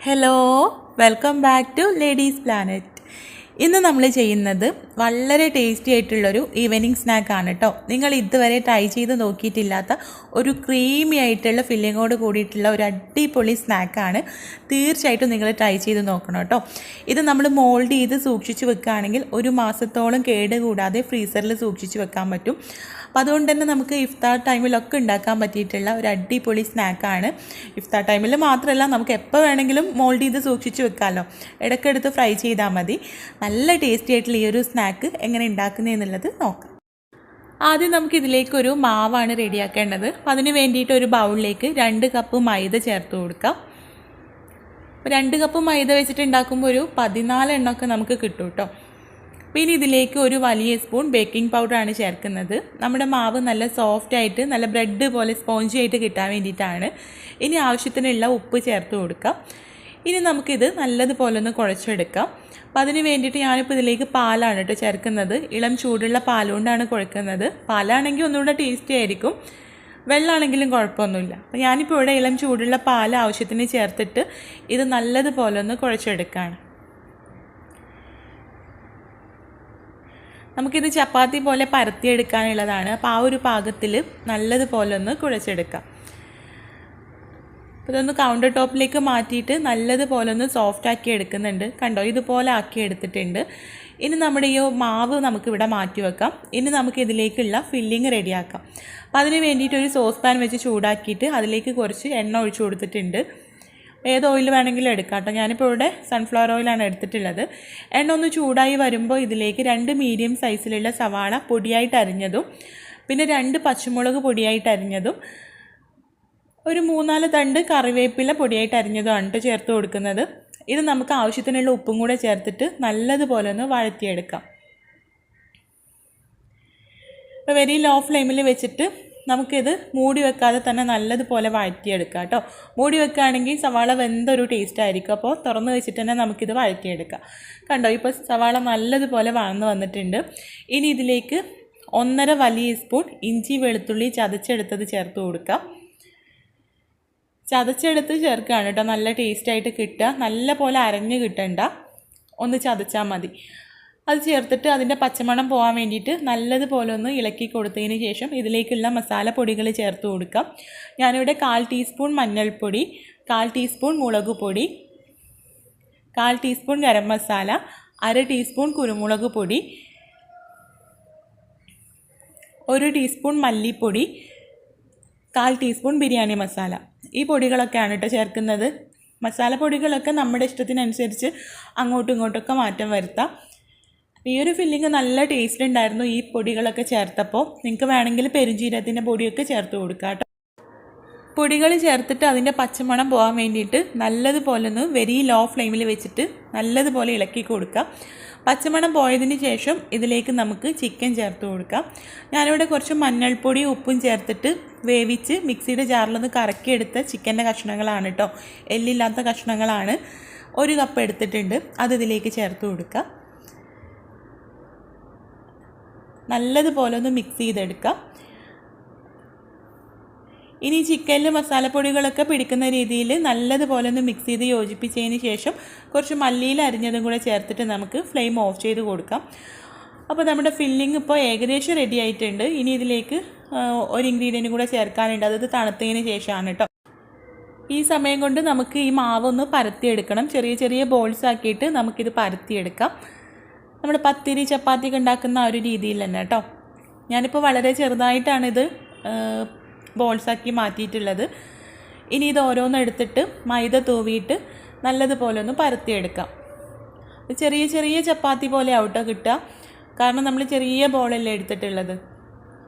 Hello, welcome back to ladies planet. ഇന്ന് നമ്മൾ ചെയ്യുന്നത് വളരെ ടേസ്റ്റി ആയിട്ടുള്ളൊരു ഈവനിങ് സ്നാക്കാണ് കേട്ടോ. നിങ്ങൾ ഇതുവരെ ട്രൈ ചെയ്ത് നോക്കിയിട്ടില്ലാത്ത ഒരു ക്രീമി ആയിട്ടുള്ള ഫില്ലിങ്ങോട് കൂടിയിട്ടുള്ള ഒരു അടിപൊളി സ്നാക്കാണ്. തീർച്ചയായിട്ടും നിങ്ങൾ ട്രൈ ചെയ്ത് നോക്കണം കേട്ടോ. ഇത് നമ്മൾ മോൾഡ് ചെയ്ത് സൂക്ഷിച്ച് വെക്കുകയാണെങ്കിൽ ഒരു മാസത്തോളം കേടുകൂടാതെ ഫ്രീസറിൽ സൂക്ഷിച്ച് വെക്കാൻ പറ്റും. അപ്പോൾ അതുകൊണ്ട് തന്നെ നമുക്ക് ഇഫ്താർ ടൈമിലൊക്കെ ഉണ്ടാക്കാൻ പറ്റിയിട്ടുള്ള ഒരു അടിപൊളി സ്നാക്കാണ്. ഇഫ്താർ ടൈമിൽ മാത്രമല്ല, നമുക്ക് എപ്പോൾ വേണമെങ്കിലും മോൾഡ് ചെയ്ത് സൂക്ഷിച്ച് വെക്കാമല്ലോ. ഇടയ്ക്കെടുത്ത് ഫ്രൈ ചെയ്താൽ മതി. നല്ല ടേസ്റ്റി ആയിട്ടുള്ള ഈ ഒരു സ്നാക്ക് എങ്ങനെ ഉണ്ടാക്കുന്നതെന്നുള്ളത് നോക്കാം. ആദ്യം നമുക്കിതിലേക്കൊരു മാവാണ് റെഡിയാക്കേണ്ടത്. അപ്പോൾ അതിന് വേണ്ടിയിട്ട് ഒരു ബൗളിലേക്ക് 2 കപ്പ് മൈദ ചേർത്ത് കൊടുക്കാം. 2 കപ്പ് മൈദ വെച്ചിട്ട് ഉണ്ടാക്കുമ്പോൾ ഒരു 14 എണ്ണമൊക്കെ നമുക്ക് കിട്ടും കേട്ടോ. പിന്നെ ഇതിലേക്ക് ഒരു വലിയ സ്പൂൺ ബേക്കിംഗ് പൗഡറാണ് ചേർക്കുന്നത്. നമ്മുടെ മാവ് നല്ല സോഫ്റ്റായിട്ട് നല്ല ബ്രെഡ് പോലെ സ്പോഞ്ചി ആയിട്ട് കിട്ടാൻ വേണ്ടിയിട്ടാണ്. ഇനി ആവശ്യത്തിനുള്ള ഉപ്പ് ചേർത്ത് കൊടുക്കാം. ഇനി നമുക്കിത് നല്ലതുപോലെ ഒന്ന് കുഴച്ചെടുക്കാം. അപ്പോൾ അതിന് വേണ്ടിയിട്ട് ഞാനിപ്പോൾ ഇതിലേക്ക് പാലാണ് കേട്ടോ ചേർക്കുന്നത്. ഇളം ചൂടുള്ള പാലുകൊണ്ടാണ് കുഴക്കുന്നത്. പാലാണെങ്കിൽ ഒന്നുകൂടെ ടേസ്റ്റി ആയിരിക്കും, വെള്ളമാണെങ്കിലും കുഴപ്പമൊന്നുമില്ല. അപ്പോൾ ഞാനിപ്പോൾ ഇവിടെ ഇളം ചൂടുള്ള പാൽ ആവശ്യത്തിന് ചേർത്തിട്ട് ഇത് നല്ലതുപോലെ ഒന്ന് കുഴച്ചെടുക്കുകയാണ്. നമുക്കിത് ചപ്പാത്തി പോലെ പരത്തിയെടുക്കാനുള്ളതാണ്. അപ്പോൾ ആ ഒരു പാകത്തിൽ നല്ലതുപോലെ ഒന്ന് കുഴച്ചെടുക്കാം. അപ്പോൾ ഇതൊന്ന് കൗണ്ടർ ടോപ്പിലേക്ക് മാറ്റിയിട്ട് നല്ലതുപോലെ ഒന്ന് സോഫ്റ്റ് ആക്കി എടുക്കുന്നുണ്ട്. കണ്ടോ, ഇതുപോലെ ആക്കി എടുത്തിട്ടുണ്ട്. ഇനി നമ്മുടെ ഈ മാവ് നമുക്കിവിടെ മാറ്റി വെക്കാം. ഇനി നമുക്ക് ഇതിലേക്കുള്ള ഫില്ലിങ് റെഡിയാക്കാം. അപ്പോൾ അതിന് വേണ്ടിയിട്ട് ഒരു സോസ് പാൻ വെച്ച് ചൂടാക്കിയിട്ട് അതിലേക്ക് കുറച്ച് എണ്ണ ഒഴിച്ചു കൊടുത്തിട്ടുണ്ട്. ഏത് ഓയിൽ വേണമെങ്കിലും എടുക്കാം കേട്ടോ. ഞാനിപ്പോൾ ഇവിടെ സൺഫ്ലവർ ഓയിലാണ് എടുത്തിട്ടുള്ളത്. എണ്ണ ഒന്ന് ചൂടായി വരുമ്പോൾ ഇതിലേക്ക് 2 മീഡിയം സൈസിലുള്ള സവാള പൊടിയായിട്ട് അരിഞ്ഞതും, പിന്നെ 2 പച്ചമുളക് പൊടിയായിട്ട് അരിഞ്ഞതും, ഒരു 3-4 തണ്ട് കറിവേപ്പില പൊടിയായിട്ട് അരിഞ്ഞതുമാണ് കേട്ടോ ചേർത്ത് കൊടുക്കുന്നത്. ഇത് നമുക്ക് ആവശ്യത്തിനുള്ള ഉപ്പും കൂടെ ചേർത്തിട്ട് നല്ലതുപോലെ ഒന്ന് വഴറ്റിയെടുക്കാം. അപ്പോൾ വെരി ലോ ഫ്ലെയിമിൽ വെച്ചിട്ട് നമുക്കിത് മൂടി വെക്കാതെ തന്നെ നല്ലതുപോലെ വഴറ്റിയെടുക്കാം കേട്ടോ. മൂടി വെക്കുകയാണെങ്കിൽ സവാള വെന്തൊരു ടേസ്റ്റ് ആയിരിക്കും. അപ്പോൾ തുറന്ന് വെച്ചിട്ട് തന്നെ നമുക്കിത് വഴറ്റിയെടുക്കാം. കണ്ടോ, ഇപ്പോൾ സവാള നല്ലതുപോലെ വഴന്ന് വന്നിട്ടുണ്ട്. ഇനി ഇതിലേക്ക് 1.5 വലിയ സ്പൂൺ ഇഞ്ചി വെളുത്തുള്ളി ചതച്ചെടുത്തത് ചേർത്ത് കൊടുക്കാം. ചതച്ചെടുത്ത് ചേർക്കുകയാണ് കേട്ടോ നല്ല ടേസ്റ്റായിട്ട് കിട്ടുക. നല്ല പോലെ അരഞ്ഞ് കിട്ടണ്ട, ഒന്ന് ചതച്ചാൽ മതി. അത് ചേർത്തിട്ട് അതിൻ്റെ പച്ചമണം പോകാൻ വേണ്ടിയിട്ട് നല്ലതുപോലെ ഒന്ന് ഇളക്കി കൊടുത്തതിന് ശേഷം ഇതിലേക്കുള്ള മസാലപ്പൊടികൾ ചേർത്ത് കൊടുക്കാം. ഞാനിവിടെ 1/4 ടീസ്പൂൺ മഞ്ഞൾപ്പൊടി, 1/4 ടീസ്പൂൺ മുളക് പൊടി, 1/4 ടീസ്പൂൺ ഗരം മസാല, 1/2 ടീസ്പൂൺ കുരുമുളക് പൊടി, 1 ടീസ്പൂൺ മല്ലിപ്പൊടി, 1/4 ടീസ്പൂൺ ബിരിയാണി മസാല. ഈ പൊടികളൊക്കെയാണ് കേട്ടോ ചേർക്കുന്നത്. മസാലപ്പൊടികളൊക്കെ നമ്മുടെ ഇഷ്ടത്തിനനുസരിച്ച് അങ്ങോട്ടും ഇങ്ങോട്ടൊക്കെ മാറ്റം വരുത്താം. ഈ ഒരു ഫില്ലിങ് നല്ല ടേസ്റ്റ് ഉണ്ടായിരുന്നു ഈ പൊടികളൊക്കെ ചേർത്തപ്പോൾ. നിങ്ങൾക്ക് വേണമെങ്കിൽ പെരുംജീരകത്തിൻ്റെ പൊടിയൊക്കെ ചേർത്ത് കൊടുക്കാം കേട്ടോ. പൊടികൾ ചേർത്തിട്ട് അതിൻ്റെ പച്ചമണം പോകാൻ വേണ്ടിയിട്ട് നല്ലതുപോലെ ഒന്ന് വെരി ലോ ഫ്ലെയിമിൽ വെച്ചിട്ട് നല്ലതുപോലെ ഇളക്കി കൊടുക്കാം. പച്ചമണം പോയതിന് ശേഷം ഇതിലേക്ക് നമുക്ക് ചിക്കൻ ചേർത്ത് കൊടുക്കാം. ഞാനിവിടെ കുറച്ച് മഞ്ഞൾപ്പൊടി ഉപ്പും ചേർത്തിട്ട് വേവിച്ച് മിക്സിയുടെ ജാറിലൊന്ന് കറക്കിയെടുത്ത ചിക്കൻ്റെ കഷ്ണങ്ങളാണ് കേട്ടോ. എല്ലില്ലാത്ത കഷ്ണങ്ങളാണ്. 1 കപ്പ് എടുത്തിട്ടുണ്ട്. അത് ഇതിലേക്ക് ചേർത്ത് കൊടുക്കാം. നല്ലതുപോലെ ഒന്ന് മിക്സ് ചെയ്തെടുക്കാം. ഇനി ചിക്കനിൽ മസാലപ്പൊടികളൊക്കെ പിടിക്കുന്ന രീതിയിൽ നല്ലതുപോലെ ഒന്ന് മിക്സ് ചെയ്ത് യോജിപ്പിച്ചതിന് ശേഷം കുറച്ച് മല്ലിയില അരിഞ്ഞതും കൂടെ ചേർത്തിട്ട് നമുക്ക് ഫ്ലെയിം ഓഫ് ചെയ്ത് കൊടുക്കാം. അപ്പോൾ നമ്മുടെ ഫില്ലിങ് ഇപ്പോൾ ഏകദേശം റെഡി ആയിട്ടുണ്ട്. ഇനി ഇതിലേക്ക് ഒരു ഇൻഗ്രീഡിയൻറ്റ് കൂടെ ചേർക്കാനുണ്ട്. അത് തണുത്തതിന് ശേഷമാണ് കേട്ടോ. ഈ സമയം കൊണ്ട് നമുക്ക് ഈ മാവൊന്ന് പരത്തിയെടുക്കണം. ചെറിയ ചെറിയ ബോൾസ് ആക്കിയിട്ട് നമുക്കിത് പരത്തിയെടുക്കാം. നമ്മൾ പത്തിരി ചപ്പാത്തിയൊക്കെ ഉണ്ടാക്കുന്ന ആ ഒരു രീതിയിൽ തന്നെ കേട്ടോ. ഞാനിപ്പോൾ വളരെ ചെറുതായിട്ടാണിത് ബോൾസാക്കി മാറ്റിയിട്ടുള്ളത്. ഇനി ഇത് ഓരോന്നും എടുത്തിട്ട് മൈദ തൂവിയിട്ട് നല്ലതുപോലെ ഒന്ന് പരത്തിയെടുക്കാം. ചെറിയ ചെറിയ ചപ്പാത്തി പോലെ ആവട്ടോ കിട്ടുക, കാരണം നമ്മൾ ചെറിയ ബോളല്ലേ എടുത്തിട്ടുള്ളത്.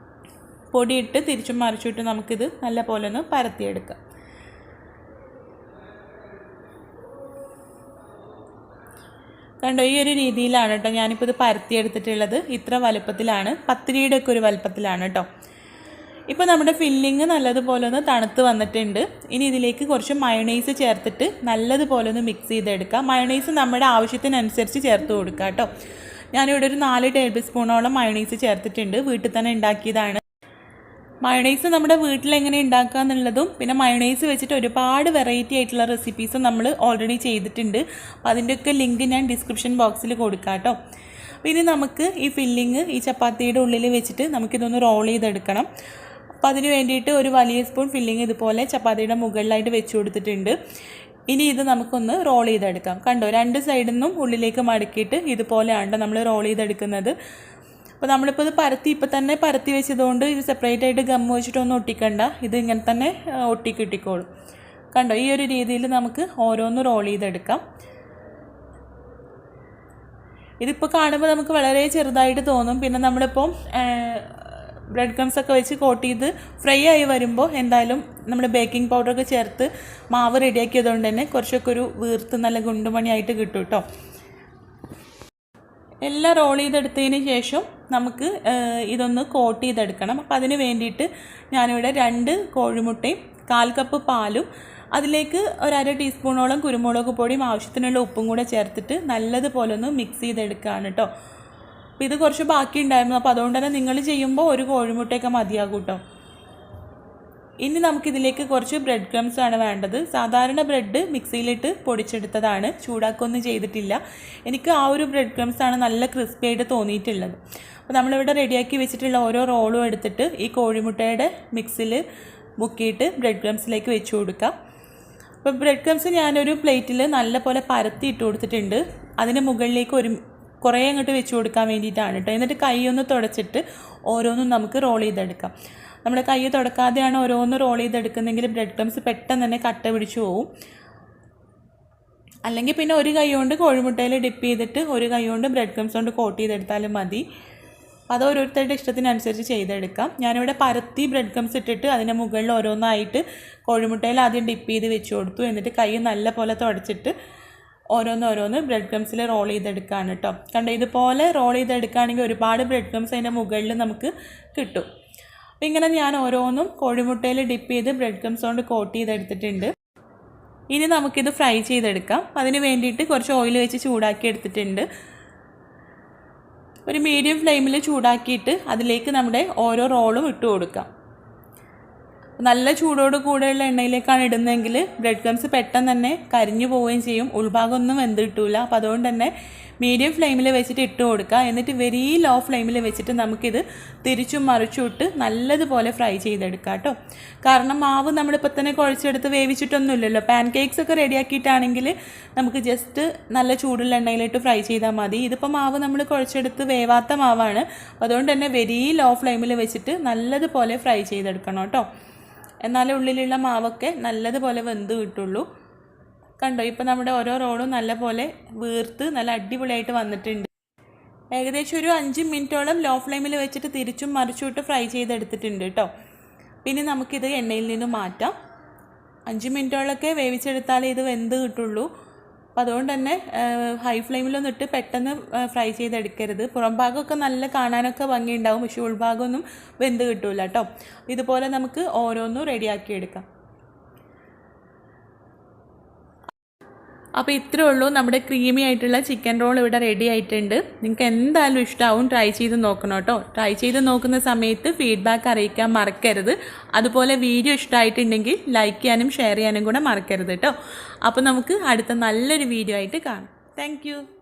പൊടിയിട്ട് തിരിച്ചും മറിച്ചിട്ട് നമുക്കിത് നല്ല പോലെ ഒന്ന് പരത്തിയെടുക്കാം. കണ്ടോ, ഈ ഒരു രീതിയിലാണ് കേട്ടോ ഞാനിപ്പോൾ ഇത് പരത്തിയെടുത്തിട്ടുള്ളത്. ഇത്ര വലുപ്പത്തിലാണ്, പത്തിരിയുടെ ഒക്കെ ഒരു വലുപ്പത്തിലാണ് കേട്ടോ. ഇപ്പോൾ നമ്മുടെ ഫില്ലിങ് നല്ലതുപോലെ ഒന്ന് തണുത്ത് വന്നിട്ടുണ്ട്. ഇനി ഇതിലേക്ക് കുറച്ച് മയോണൈസ് ചേർത്തിട്ട് നല്ലതുപോലെ ഒന്ന് മിക്സ് ചെയ്തെടുക്കാം. മയോണൈസ് നമ്മുടെ ആവശ്യത്തിനനുസരിച്ച് ചേർത്ത് കൊടുക്കാം കേട്ടോ. ഞാനിവിടെ ഒരു 4 ടേബിൾ സ്പൂണോളം മയോണൈസ് ചേർത്തിട്ടുണ്ട്. വീട്ടിൽ തന്നെ ഉണ്ടാക്കിയതാണ്. മയോണൈസ് നമ്മുടെ വീട്ടിൽ എങ്ങനെ ഉണ്ടാക്കുക എന്നുള്ളതും പിന്നെ മയോണൈസ് വെച്ചിട്ട് ഒരുപാട് വെറൈറ്റി ആയിട്ടുള്ള റെസിപ്പീസും നമ്മൾ ഓൾറെഡി ചെയ്തിട്ടുണ്ട്. അപ്പോൾ അതിൻ്റെയൊക്കെ ലിങ്ക് ഞാൻ ഡിസ്ക്രിപ്ഷൻ ബോക്സിൽ കൊടുക്കാം കേട്ടോ. അപ്പോൾ ഇനി നമുക്ക് ഈ ഫില്ലിങ് ഈ ചപ്പാത്തിയുടെ ഉള്ളിൽ വെച്ചിട്ട് നമുക്കിതൊന്ന് റോൾ ചെയ്തെടുക്കണം. അപ്പോൾ അതിന് വേണ്ടിയിട്ട് ഒരു വലിയ സ്പൂൺ ഫില്ലിങ് ഇതുപോലെ ചപ്പാത്തിയുടെ മുകളിലായിട്ട് വെച്ച് കൊടുത്തിട്ടുണ്ട്. ഇനി ഇത് നമുക്കൊന്ന് റോൾ ചെയ്തെടുക്കാം. കണ്ടോ, രണ്ട് സൈഡിൽ നിന്നും ഉള്ളിലേക്ക് മടക്കിയിട്ട് ഇതുപോലെയാണ് നമ്മൾ റോൾ ചെയ്തെടുക്കുന്നത്. അപ്പോൾ നമ്മളിപ്പോൾ ഇത് ഇപ്പം തന്നെ പരത്തി വെച്ചതുകൊണ്ട് ഇത് സെപ്പറേറ്റ് ആയിട്ട് ഗമ്മ് വെച്ചിട്ടൊന്നും ഒട്ടിക്കണ്ട, ഇത് ഇങ്ങനെ തന്നെ ഒട്ടിക്കിട്ടിക്കോളും. കണ്ടോ, ഈ ഒരു രീതിയിൽ നമുക്ക് ഓരോന്ന് റോൾ ചെയ്തെടുക്കാം. ഇതിപ്പോൾ കാണുമ്പോൾ നമുക്ക് വളരെ ചെറുതായിട്ട് തോന്നും. പിന്നെ നമ്മളിപ്പോൾ ബ്രെഡ് ക്രംസൊക്കെ വെച്ച് കോട്ട് ചെയ്ത് ഫ്രൈ ആയി വരുമ്പോൾ എന്തായാലും നമ്മൾ ബേക്കിംഗ് പൗഡറൊക്കെ ചേർത്ത് മാവ് റെഡിയാക്കിയതുകൊണ്ട് തന്നെ കുറച്ചൊക്കെ ഒരു വീർത്ത് നല്ല ഗുണ്ടുമണിയായിട്ട് കിട്ടും കേട്ടോ. എല്ലാം റോൾ ചെയ്തെടുത്തതിന് ശേഷം നമുക്ക് ഇതൊന്ന് കോട്ട് ചെയ്തെടുക്കണം. അപ്പോൾ അതിന് വേണ്ടിയിട്ട് ഞാനിവിടെ 2 കോഴിമുട്ടയും 1/4 കപ്പ് പാലും അതിലേക്ക് ഒരു 1/2 ടീസ്പൂണോളം കുരുമുളക് പൊടിയും ആവശ്യത്തിനുള്ള ഉപ്പും കൂടെ ചേർത്തിട്ട് നല്ലതുപോലെ ഒന്ന് മിക്സ് ചെയ്തെടുക്കുകയാണ് കേട്ടോ. അപ്പോൾ ഇത് കുറച്ച് ബാക്കി ഉണ്ടായിരുന്നു, അപ്പോൾ അതുകൊണ്ട് തന്നെ നിങ്ങൾ ചെയ്യുമ്പോൾ ഒരു കോഴിമുട്ടയൊക്കെ മതിയാകും കേട്ടോ. ഇനി നമുക്കിതിലേക്ക് കുറച്ച് ബ്രെഡ് ക്രംസ് ആണ് വേണ്ടത്. സാധാരണ ബ്രെഡ് മിക്സിയിലിട്ട് പൊടിച്ചെടുത്തതാണ്, ചൂടാക്കൊന്നും ചെയ്തിട്ടില്ല. എനിക്ക് ആ ഒരു ബ്രെഡ് ക്രംസ് ആണ് നല്ല ക്രിസ്പി ആയിട്ട് തോന്നിയിട്ടുള്ളത്. അപ്പോൾ നമ്മളിവിടെ റെഡിയാക്കി വെച്ചിട്ടുള്ള ഓരോ റോളും എടുത്തിട്ട് ഈ കോഴിമുട്ടയുടെ മിക്സിൽ മുക്കിയിട്ട് ബ്രെഡ് ക്രംസിലേക്ക് വെച്ച് കൊടുക്കാം. അപ്പോൾ ബ്രെഡ് ക്രംസ് ഞാനൊരു പ്ലേറ്റിൽ നല്ല പോലെ പരത്തി ഇട്ട് കൊടുത്തിട്ടുണ്ട്. അതിന് മുകളിലേക്ക് കുറേ അങ്ങോട്ട് വെച്ച് കൊടുക്കാൻ വേണ്ടിയിട്ടാണ് കേട്ടോ. എന്നിട്ട് കൈ ഒന്ന് തുടച്ചിട്ട് ഓരോന്നും നമുക്ക് റോൾ ചെയ്തെടുക്കാം. നമ്മുടെ കൈ തുടക്കാതെയാണ് ഓരോന്ന് റോൾ ചെയ്തെടുക്കുന്നതെങ്കിൽ ബ്രെഡ് ക്രംസ് പെട്ടെന്ന് തന്നെ കട്ട പിടിച്ചു പോവും. അല്ലെങ്കിൽ പിന്നെ ഒരു കൈ കൊണ്ട് കോഴിമുട്ടയിൽ ഡിപ്പ് ചെയ്തിട്ട് ഒരു കൈ കൊണ്ട് ബ്രെഡ് ക്രംസ് കൊണ്ട് കോട്ട് ചെയ്തെടുത്താലും മതി. അത് ഓരോരുത്തരുടെ ഇഷ്ടത്തിനനുസരിച്ച് ചെയ്തെടുക്കാം. ഞാനിവിടെ പരത്തി ബ്രെഡ് ക്രംസ് ഇട്ടിട്ട് അതിൻ്റെ മുകളിൽ ഓരോന്നായിട്ട് കോഴിമുട്ടയിൽ ആദ്യം ഡിപ്പ് ചെയ്ത് വെച്ച് കൊടുത്തു. എന്നിട്ട് കൈ നല്ല പോലെ തുടച്ചിട്ട് ഓരോന്ന് ബ്രെഡ് ക്രംസിൽ റോൾ ചെയ്തെടുക്കുകയാണ് കേട്ടോ. കണ്ടോ, ഇതുപോലെ റോൾ ചെയ്തെടുക്കുകയാണെങ്കിൽ ഒരുപാട് ബ്രെഡ് ക്രംസ് അതിൻ്റെ മുകളിൽ നമുക്ക് കിട്ടും. അപ്പോൾ ഇങ്ങനെ ഞാൻ ഓരോന്നും കോഴിമുട്ടയിൽ ഡിപ്പ് ചെയ്ത് ബ്രെഡ് ക്രംസ് കൊണ്ട് കോട്ട് ചെയ്തെടുത്തിട്ടുണ്ട്. ഇനി നമുക്കിത് ഫ്രൈ ചെയ്തെടുക്കാം. അതിന് വേണ്ടിയിട്ട് കുറച്ച് ഓയിൽ വെച്ച് ചൂടാക്കി എടുത്തിട്ടുണ്ട്. ഒരു മീഡിയം ഫ്ലെയിമിൽ ചൂടാക്കിയിട്ട് അതിലേക്ക് നമ്മുടെ ഓരോ റോളും ഇട്ട് കൊടുക്കാം. നല്ല ചൂടോട് കൂടെയുള്ള എണ്ണയിലേക്കാണ് ഇടുന്നതെങ്കിൽ ബ്രെഡ് ക്രംസ് പെട്ടെന്ന് തന്നെ കരിഞ്ഞു പോവുകയും ചെയ്യും, ഉൾഭാഗമൊന്നും വെന്ത് കിട്ടില്ല. അപ്പോൾ അതുകൊണ്ട് തന്നെ മീഡിയം ഫ്ലെയിമിൽ വെച്ചിട്ട് ഇട്ട് കൊടുക്കുക. എന്നിട്ട് വെരി ലോ ഫ്ലെയിമിൽ വെച്ചിട്ട് നമുക്കിത് തിരിച്ചും മറിച്ചും ഇട്ട് നല്ലതുപോലെ ഫ്രൈ ചെയ്തെടുക്കാം കേട്ടോ. കാരണം മാവ് നമ്മളിപ്പോൾ തന്നെ കുഴച്ചെടുത്ത് വേവിച്ചിട്ടൊന്നുമില്ലല്ലോ. പാൻ കേക്ക്സ് ഒക്കെ റെഡിയാക്കിയിട്ടാണെങ്കിൽ നമുക്ക് ജസ്റ്റ് നല്ല ചൂടുള്ള എണ്ണയിലിട്ട് ഫ്രൈ ചെയ്താൽ മതി. ഇതിപ്പോൾ മാവ് നമ്മൾ കുഴച്ചെടുത്ത് വേവാത്ത മാവാണ്. അതുകൊണ്ട് തന്നെ വെരി ലോ ഫ്ലെയിമിൽ വെച്ചിട്ട് നല്ലതുപോലെ ഫ്രൈ ചെയ്തെടുക്കണം കേട്ടോ. എന്നാലേ ഉള്ളിലുള്ള മാവൊക്കെ നല്ലതുപോലെ വെന്ത് കിട്ടുള്ളൂ. കണ്ടോ, ഇപ്പോൾ നമ്മുടെ ഓരോ റോളും നല്ലപോലെ വീർത്ത് നല്ല അടിപൊളിയായിട്ട് വന്നിട്ടുണ്ട്. ഏകദേശം ഒരു 5 മിനിറ്റോളം ലോ ഫ്ലെയിമിൽ വെച്ചിട്ട് തിരിച്ചും മറിച്ചും ഇട്ട് ഫ്രൈ ചെയ്തെടുത്തിട്ടുണ്ട് കേട്ടോ. പിന്നെ നമുക്കിത് എണ്ണയിൽ നിന്ന് മാറ്റാം. 5 മിനിറ്റോളൊക്കെ വേവിച്ചെടുത്താലേ ഇത് വെന്ത് കിട്ടുള്ളൂ. അപ്പോൾ അതുകൊണ്ട് തന്നെ ഹൈ ഫ്ലെയിമിലൊന്നും ഇട്ട് പെട്ടെന്ന് ഫ്രൈ ചെയ്തെടുക്കരുത്. പുറം ഭാഗമൊക്കെ നല്ല കാണാനൊക്കെ ഭംഗിയുണ്ടാവും, പക്ഷേ ഉൾഭാഗമൊന്നും വെന്ത് കിട്ടില്ല കേട്ടോ. ഇതുപോലെ നമുക്ക് ഓരോന്നും റെഡിയാക്കിയെടുക്കാം. അപ്പോൾ ഇത്രയേ ഉള്ളൂ, നമ്മുടെ ക്രീമി ആയിട്ടുള്ള ചിക്കൻ റോൾ ഇവിടെ റെഡി ആയിട്ടുണ്ട്. നിങ്ങൾക്ക് എന്തായാലും ഇഷ്ടമാവും, ട്രൈ ചെയ്ത് നോക്കണം കേട്ടോ. ട്രൈ ചെയ്ത് നോക്കുന്ന സമയത്ത് ഫീഡ്ബാക്ക് അറിയിക്കാൻ മറക്കരുത്. അതുപോലെ വീഡിയോ ഇഷ്ടമായിട്ടുണ്ടെങ്കിൽ ലൈക്ക് ചെയ്യാനും ഷെയർ ചെയ്യാനും കൂടെ മറക്കരുത് കേട്ടോ. അപ്പോൾ നമുക്ക് അടുത്ത നല്ലൊരു വീഡിയോ ആയിട്ട് കാണാം. താങ്ക്